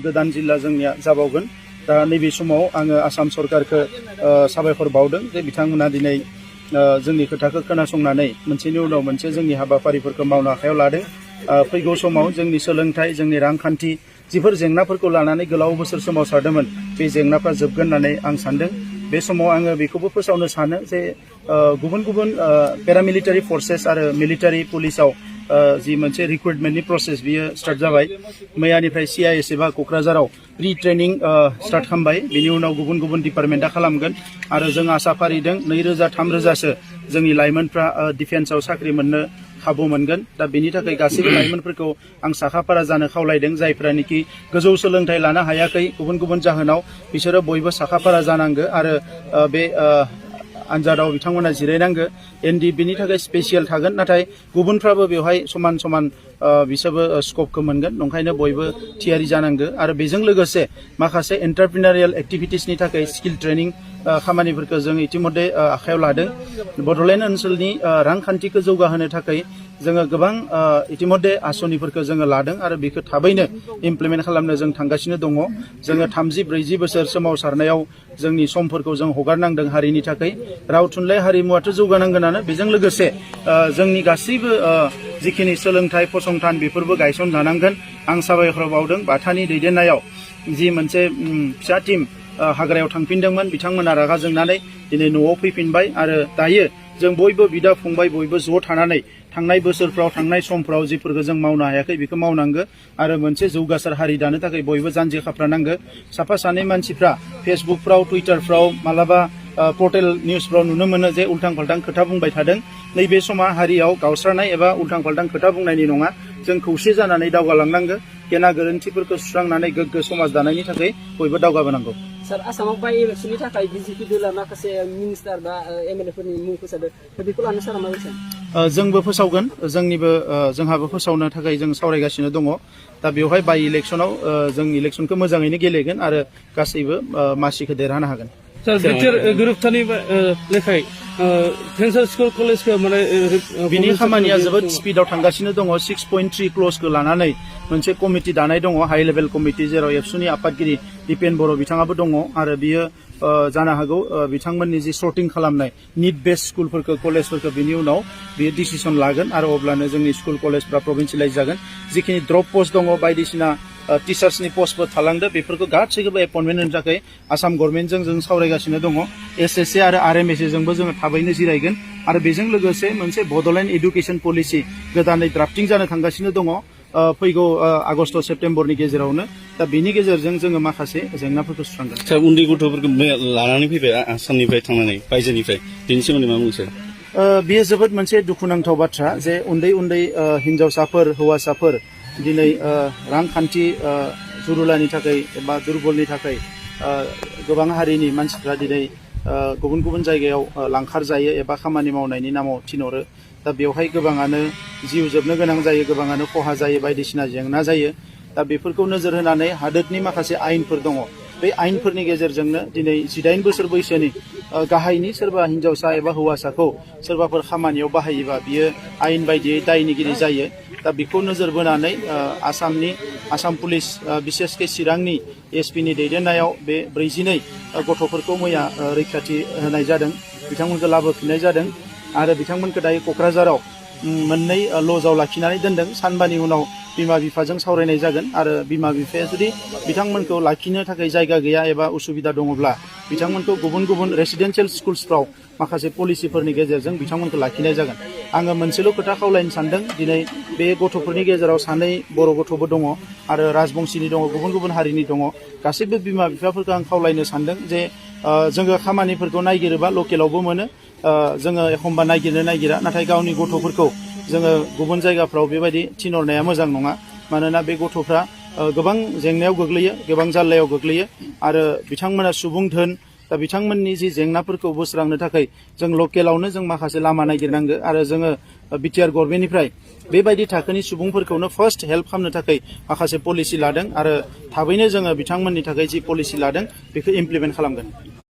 गोदान जिल्ला जोंनिया जाबावगोन दा नैबे समाव आङो आसाम सरकारखौ साबायखर बावदों जे बिथांमोना दिनै जोंनि खोथाखौ खोनासंनानै मोनसेनि उनाव मोनसे जोंनि हाबाफारिफोरखौ मावनो आखायाव लादों। फैगौ समाव जोंनि सोलोंथाइ जोंनि रांखान्थि जिफोर जेंनाफोरखौ लानानै गोलाव बोसोर सोमावसारदोंमोन बे जेंनाफ्रा जोबगोन होननानै आं सानदों। बे समाव आङो बेखौबो फोसावनो सानो जे गुबुन गुबुन पेरामिलिटारि फर्सेस आरो मिलिटारि पुलिसाव जि मोनसे रिक्रुटमेन्टनि प्रसेस बियो स्टार्ट जाबाय। मैयानिफ्राय CIS एबा क'क्राझाराव प्रि ट्रेनिं स्टार्ट खालामबाय। बिनि उनाव गुबुन गुबुन डिपार्टमेन्टआ खालामगोन आरो जों आसा फारिदों 2000-3000सो जोंनि लाइमोनफ्रा डिफेन्सआव साख्रि मोननो खाबु मोनगोन। दा बेनि थाखाय गासैबो लाइमोनफोरखौ आं साखाफारा जानो खावलायदों। जायफ्रानोखि गोजौ सोलोंथाइ लानो हायाखै गुबुन गुबुन जाहोनाव बिसोरो बयबो साखाफारा जानांगौ आरो बे आनजादाव बिथांमोना जिरायनांगौ। NDBनि थाखाय स्पेसियेल थागोन, नाथाय गुबुनफ्राबो बेवहाय समान समान बिसोरबो स्कपखौ मोनगोन। ओंखायनो बयबो थियारि जानांगौ आरो बेजों लोगोसे माखासे एन्टारप्रिनारियेल एक्टिभिटिसनि थाखाय स्किल ट्रेनिं खामानिफोरखौ जों इतिमধ্যे आखायाव लादों। बड'लेण्ड ओनसोलनि रांखान्थिखौ जौगाहोनो थाखाय जोङो गोबां इतिमধ্যे आसनिफोरखौ जोङो लादों आरो बेखौ थाबैनो इमप्लिमेन्ट खालामनो जों थांगासिनो दङ। जोङो 30-40 बोसोर सोमावसारनायाव जोंनि समफोरखौ जों हगारनांदों हारिनि थाखाय। राव थुनलाइ हारिमुवाथ' जौगानांगोनानो, बेजों लोगोसे जोंनि गासैबो जिखिनि सोलोंथाइ फसंथान बेफोरबो गायसनजानांगोन। आं साबायखर बावदों बाथानि दैदेननायाव जि मोनसे फिसा टीम हाग्रायाव थांफिनदोंमोन, बिथांमोना रागा जोंनानै दिनै न'आव फैफिनबाय आरो दायो जों बयबो बिदा फंबाय बयबो ज' थानानै थांनाय बोसोरफ्राव थांनाय समफ्राव जिफोरखौ जों मावनो हायाखै बेखौ मावनांगौ आरो मोनसे जौगासार हारि दानो थाखाय बयबो जानजि खाफ्रानांगौ। साफा सानै मानसिफ्रा फेसबुकफ्राव टुइटारफ्राव मालाबा पर्टेल निउसफ्राव नुनो मोनो जे उल्थां फाल्थां खोथा बुंबाय थादों। नैबे समा हारियाव गावस्रानाय एबा उल्थां फाल्थां खोथा बुंनायनि नङा। जों खौसे जानानै दावगालांनांगौ। गेना गोरोन्थिफोरखौ सुस्रांनानै गोग्गो समाज दानायनि थाखाय बयबो दावगाबोनांगौ। सार, आसामाव बाय इलेक्सननि थाखाय BJP दला माखासे मिनिस्टार बा MLA फोरनि मुं फोसावदों, बेखौ लानो सारा मा बुंगोन? जोंबो फोसावगोन। जोंहाबो फोसावनो थाखाय जों सावरायगासिनो दङ। दा बेवहाय बाय इलेक्सनाव जों इलेक्सनखौ मोजाङैनो गेलेगोन आरो गासैबो मासिखौ देरहानो हागोन। सार, बिटिआर गोरोबथानि लेखायै भेन्सार स्कुल कलेजखौ माने बिनि खामानिया जोबोद स्पिडआव थांगासिनो दङ। 6.3 क्लजखौ लानानै मोनसे कमिटि दानाय दङ, हाइ लेभेल कमिटि, जेराव एबसुनि आफादगिरि दिपेन बर' बिथाङाबो दङ आरो बियो जानो हागौ बिथांमोननि जि सर्टिं खालामनाय निड बेस स्कुलफोरखौ कलेजफोरखौ बिनि उनाव बियो डिसिसन लागोन आरो अब्लानो जोंनि स्कुल कलेजफ्रा प्रभिन्सियेलाइज जागोन। जिखिनि ड्रप पस्ट दङ, बायदिसिना टिचार्सनि पस्टफोर थालांदो, बेफोरखौ गासैखौबो एपइन्टमेन्ट होनो थाखाय आसाम गभर्नमेन्टजों जों सावरायगासिनो दङ। SSA आरो RMSA जोंबो जोङो थाबैनो जिरायगोन आरो बेजों लोगोसे मोनसे बड'लेण्ड एडुकेसन पलिसि गोदानै ड्राफ्टिं जानो थांगासिनो दङ फैगौ आगस्ट सेप्तेम्बरनि गेजेरावनो। दा बेनि गेजेरजों जोङो माखासे जेंनाफोरखौ सुस्रांगोन। सार, उन्दै गथ'फोरखौ लानानै फैबाय आसामनिफ्राय थांनानै बायजोनिफ्राय, बेनि सोमोन्दै मा बुंसै? बेयो जोबोद मोनसे दुखुनांथाव बाथ्रा जे उन्दै उन्दै हिन्जावसाफोर हौवासाफोर दिनै रांखान्थि जुरुलानि थाखाय एबा दुर्बलनि थाखाय गोबां हारिनि मानसिफ्रा दिनै गुबुन गुबुन जायगायाव लांखार जायो एबा खामानि मावनायनि नामाव थिनहरो। दा बेवहाय गोबाङानो जिउ जोबनो गोनां जायो, गोबाङानो खहा जायो, बायदिसिना जेंना जायो। दा बेफोरखौ नोजोर होनानै हादोरनि माखासे आयेनफोर दङ। बे आयेनफोरनि गेजेरजोंनो दिनै 18 बोसोर बैसोनि गाहायनि सोरबा हिन्जावसा एबा हौवासाखौ सोरबाफोर खामानियाव बाहायोबा बियो आयेन बायदियै दायनिगिरि जायो। दा बेखौ नोजोर बोनानै आसाम पुलिस बिसेसके चिरांनि SPनि दैदेननायाव बे 42 गथ'फोरखौ मैया रैखाथि होनाय जादों, बिथांमोनखौ लाबोफिननाय जादों आरो बिथांमोनखौ दायो क'क्राझाराव मोननै लजआव लाखिनानै दोनदों। सानबानि उनाव बिमा बिफाजों सावरायनाय जागोन आरो बिमा बिफाया जुदि बिथांमोनखौ लाखिनो थाखाय जायगा गैया एबा उसुबिदा दङब्ला बिथांमोनखौ गुबुन गुबुन रेसिडेन्सियेल स्कुल्सफ्राव माखासे पलिसिफोरनि गेजेरजों बिथांमोनखौ लाखिनाय जागोन। आङो मोनसेल' खोथा खावलायनो सानदों, दिनै बे गथ'फोरनि गेजेराव 2 बर' गथ'बो दङ आरो राजबंशीनि दङ, गुबुन गुबुन हारिनि दङ। गासैबो बिमा बिफाफोरखौ आं खावलायनो सानदों जे जोङो खामानिफोरखौ नायगिरोबा लकेलावबो मोनो, जोङो एखमबा नायगिरा, नाथाय गावनि गथ'फोरखौ जोङो गुबुन जायगाफ्राव बेबायदि थिनहरनाया मोजां नङा। मानोना बे गथ'फ्रा गोबां जेंनायाव गोग्लैयो, गोबां जाल्लायाव गोग्लैयो आरो बिथांमोना सुबुं धोन। दा बिथांमोननि जि जेंनाफोरखौ बोस्रांनो थाखाय जों लकेलावनो जों माखासे लामा नागिरनांगौ आरो जोङो बिटिआर गभर्नमेन्टनिफ्राय बेबायदि थाखोनि सुबुंफोरखौनो फार्स्ट हेल्प खालामनो थाखाय माखासे पलिसि लादों आरो थाबैनो जोङो बिथांमोननि थाखाय जि पलिसि लादों बेखौ इमप्लिमेन्ट खालामगोन।